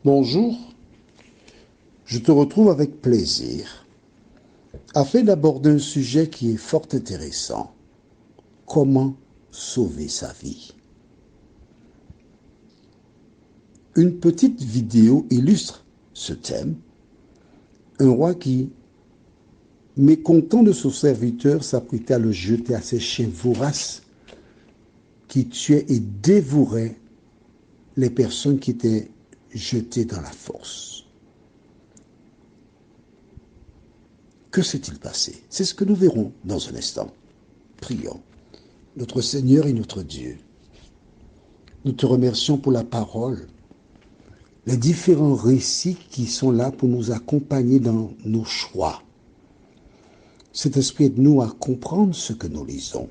Bonjour, je te retrouve avec plaisir afin d'aborder un sujet qui est fort intéressant. Comment sauver sa vie? Une petite vidéo illustre ce thème. Un roi qui, mécontent de son serviteur, s'apprêtait à le jeter à ses chiens voraces qui tuaient et dévoraient les personnes qui étaient jetées dans la fosse. Que s'est-il passé? C'est ce que nous verrons dans un instant. Prions. Notre Seigneur et notre Dieu, nous te remercions pour la parole, les différents récits qui sont là pour nous accompagner dans nos choix. Saint-Esprit, aide-nous à comprendre ce que nous lisons,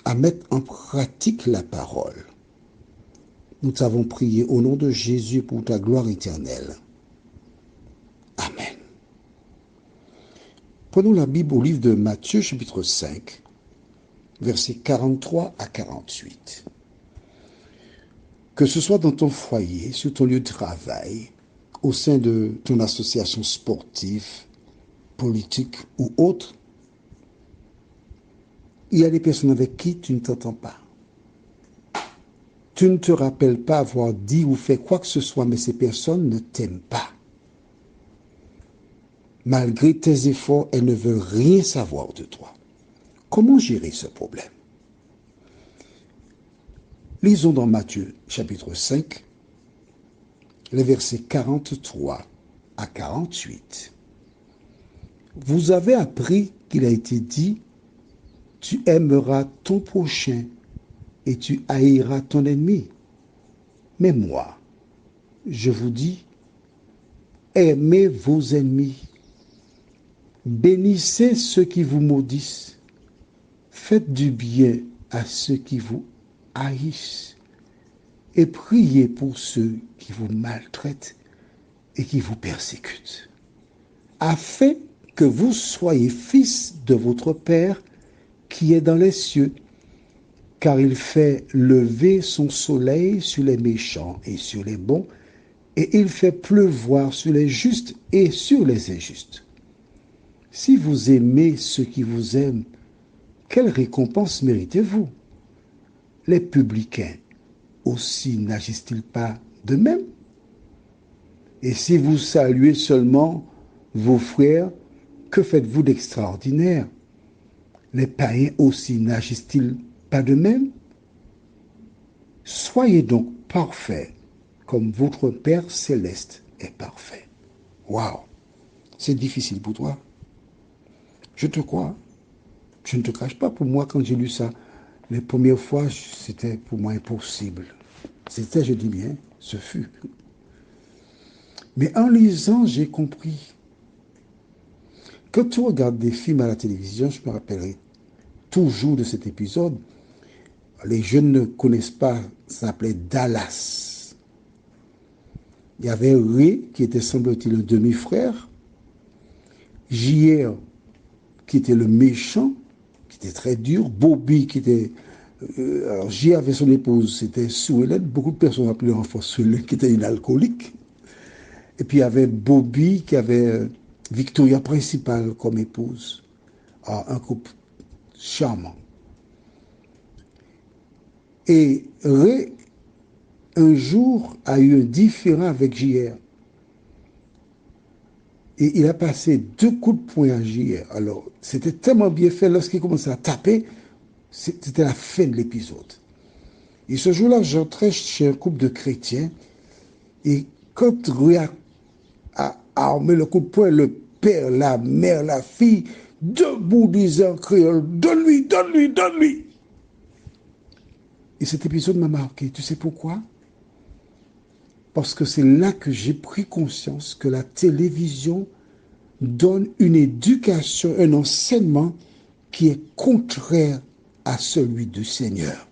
à mettre en pratique la parole. Nous t'avons prié au nom de Jésus pour ta gloire éternelle. Amen. Prenons la Bible au livre de Matthieu, chapitre 5, versets 43 à 48. Que ce soit dans ton foyer, sur ton lieu de travail, au sein de ton association sportive, politique ou autre, il y a des personnes avec qui tu ne t'entends pas. Tu ne te rappelles pas avoir dit ou fait quoi que ce soit, mais ces personnes ne t'aiment pas. Malgré tes efforts, elles ne veulent rien savoir de toi. Comment gérer ce problème? Lisons dans Matthieu, chapitre 5, les versets 43 à 48. Vous avez appris qu'il a été dit, tu aimeras ton prochain et tu haïras ton ennemi. Mais moi, je vous dis, aimez vos ennemis, bénissez ceux qui vous maudissent, faites du bien à ceux qui vous haïssent et priez pour ceux qui vous maltraitent et qui vous persécutent, afin que vous soyez fils de votre Père qui est dans les cieux, car il fait lever son soleil sur les méchants et sur les bons, et il fait pleuvoir sur les justes et sur les injustes. Si vous aimez ceux qui vous aiment, quelle récompense méritez-vous? Les publicains aussi n'agissent-ils pas de même? Et si vous saluez seulement vos frères, que faites-vous d'extraordinaire? Les païens aussi n'agissent-ils pas de même? Soyez donc parfaits, comme votre Père céleste est parfait. Waouh! C'est difficile pour toi. Je te crois. Je ne te cache pas, pour moi, quand j'ai lu ça, les premières fois, c'était pour moi impossible. C'était, je dis bien, ce fut. Mais en lisant, j'ai compris. Quand tu regardes des films à la télévision, je me rappellerai toujours de cet épisode. Les jeunes ne connaissent pas, ça s'appelait Dallas. Il y avait Ray, qui était, semble-t-il, un demi-frère. JR, qui était le méchant, qui était très dur. Bobby, qui était... alors, JR avait son épouse, c'était Sue Ellen. Beaucoup de personnes appelaient l'enfant Sue Ellen, qui était une alcoolique. Et puis, il y avait Bobby, qui avait Victoria principale comme épouse. Un couple charmant. Et Ray, un jour, a eu un différend avec JR. Et il a passé 2 coups de poing à JR. Alors, c'était tellement bien fait, lorsqu'il commençait à taper, c'était la fin de l'épisode. Et ce jour-là, j'entrais chez un couple de chrétiens, et quand Ray a armé le coup de poing, le père, la mère, la fille, debout disant en créole, donne-lui, donne-lui, donne-lui. Et cet épisode m'a marqué. Tu sais pourquoi? Parce que c'est là que j'ai pris conscience que la télévision donne une éducation, un enseignement qui est contraire à celui du Seigneur.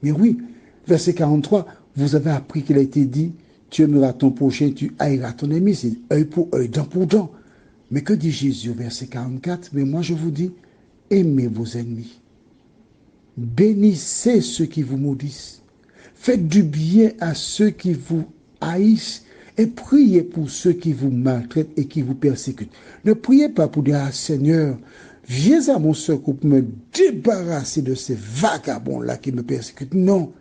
Mais oui, verset 43, vous avez appris qu'il a été dit, tu aimeras ton prochain, tu haïras ton ennemi. C'est œil pour œil, dent pour dent. Mais que dit Jésus au verset 44? Mais moi je vous dis, aimez vos ennemis. Bénissez ceux qui vous maudissent. Faites du bien à ceux qui vous haïssent. Et priez pour ceux qui vous maltraitent et qui vous persécutent. Ne priez pas pour dire, ah, Seigneur, viens à mon secours pour me débarrasser de ces vagabonds-là qui me persécutent. Non.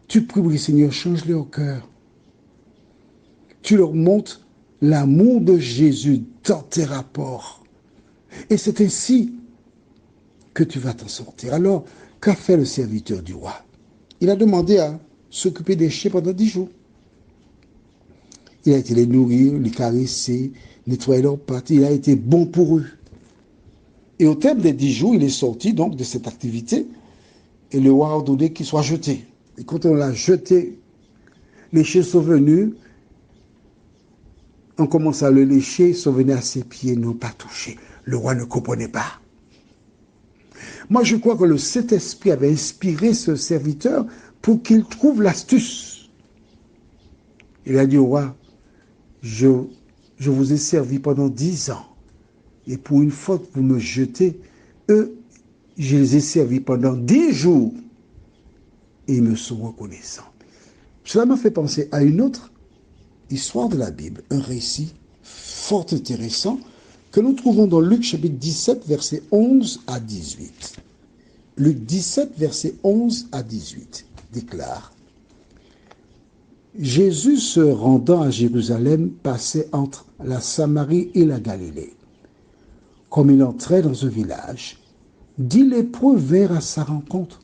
Tu pries pour le Seigneur, change leur cœur. Tu leur montres l'amour de Jésus dans tes rapports. Et c'est ainsi que tu vas t'en sortir. Alors, qu'a fait le serviteur du roi? Il a demandé à s'occuper des chiens pendant 10 jours. Il a été les nourrir, les caresser, nettoyer leurs pattes. Il a été bon pour eux. Et au terme des 10 jours, il est sorti donc de cette activité. Et le roi a ordonné qu'il soit jeté. Et quand on l'a jeté, les chiens sont venus. On commence à le lécher. Ils sont venus à ses pieds, n'ont pas touché. Le roi ne comprenait pas. Moi, je crois que le Saint-Esprit avait inspiré ce serviteur pour qu'il trouve l'astuce. Il a dit au roi, je vous ai servi pendant 10 ans. Et pour une faute, vous me jetez. Eux, je les ai servis pendant 10 jours. Et ils me sont reconnaissants. Cela m'a fait penser à une autre histoire de la Bible, un récit fort intéressant que nous trouvons dans Luc chapitre 17, versets 11 à 18. Luc 17, versets 11 à 18 déclare: Jésus se rendant à Jérusalem passait entre la Samarie et la Galilée. Comme il entrait dans un village, 10 lépreux vinrent à sa rencontre.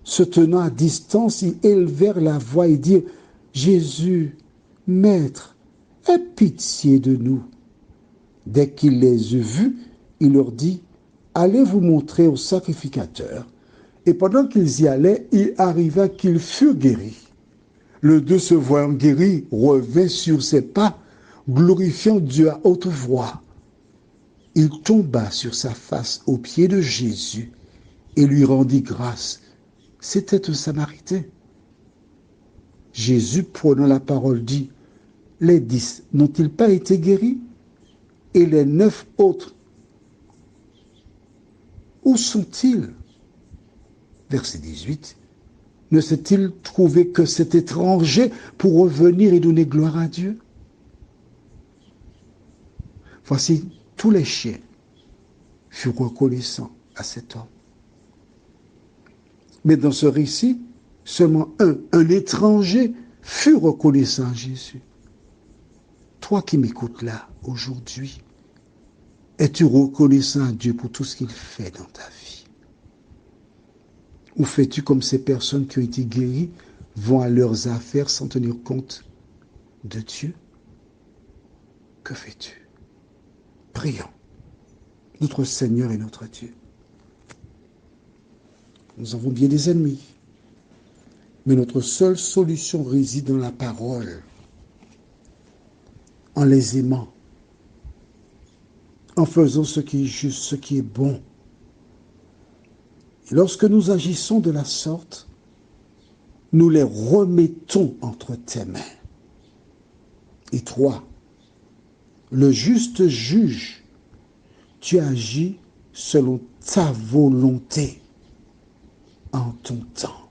Se tenant à distance, ils élevèrent la voix et dirent: Jésus, Maître, aie pitié de nous. Dès qu'il les eut vus, il leur dit: Allez vous montrer au sacrificateur. Et pendant qu'ils y allaient, il arriva qu'ils furent guéris. Le deux, se voyant guéri, revint sur ses pas, glorifiant Dieu à haute voix. Il tomba sur sa face aux pieds de Jésus et lui rendit grâce. C'était un Samaritain. Jésus, prenant la parole, dit: Les 10 n'ont-ils pas été guéris? Et les 9 autres, où sont-ils? Verset 18. Ne s'est-il trouvé que cet étranger pour revenir et donner gloire à Dieu? Voici, tous les chiens furent reconnaissants à cet homme. Mais dans ce récit, seulement un étranger, fut reconnaissant à Jésus. Toi qui m'écoutes là, aujourd'hui, es-tu reconnaissant à Dieu pour tout ce qu'il fait dans ta vie? Ou fais-tu comme ces personnes qui ont été guéries, vont à leurs affaires sans tenir compte de Dieu? Que fais-tu? Prions. Notre Seigneur et notre Dieu. Nous avons bien des ennemis, mais notre seule solution réside dans la parole, en les aimant, en faisant ce qui est juste, ce qui est bon. Et lorsque nous agissons de la sorte, nous les remettons entre tes mains. Et toi, le juste juge, tu agis selon ta volonté en ton temps.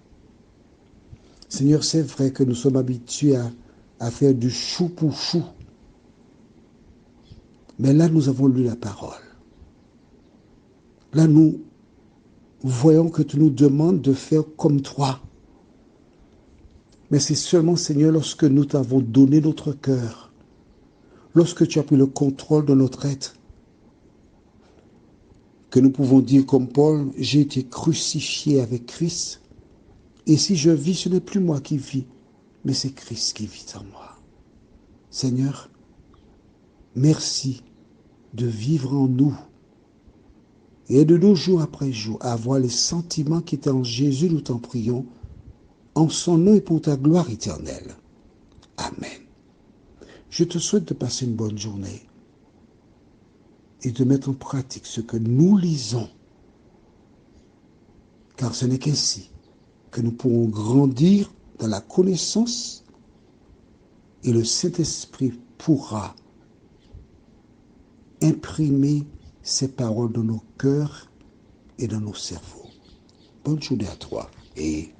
Seigneur, c'est vrai que nous sommes habitués à faire du chou pour chou. Mais là, nous avons lu la parole. Là, nous voyons que tu nous demandes de faire comme toi. Mais c'est seulement, Seigneur, lorsque nous t'avons donné notre cœur, lorsque tu as pris le contrôle de notre être, que nous pouvons dire comme Paul: j'ai été crucifié avec Christ, et si je vis, ce n'est plus moi qui vis, mais c'est Christ qui vit en moi. Seigneur, merci de vivre en nous et de nous jour après jour à avoir les sentiments qui étaient en Jésus, nous t'en prions, en son nom et pour ta gloire éternelle. Amen. Je te souhaite de passer une bonne journée et de mettre en pratique ce que nous lisons, car ce n'est qu'ainsi que nous pourrons grandir dans la connaissance et le Saint-Esprit pourra imprimer ces paroles dans nos cœurs et dans nos cerveaux. Bonne journée à toi et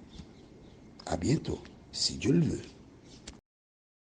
à bientôt, si Dieu le veut.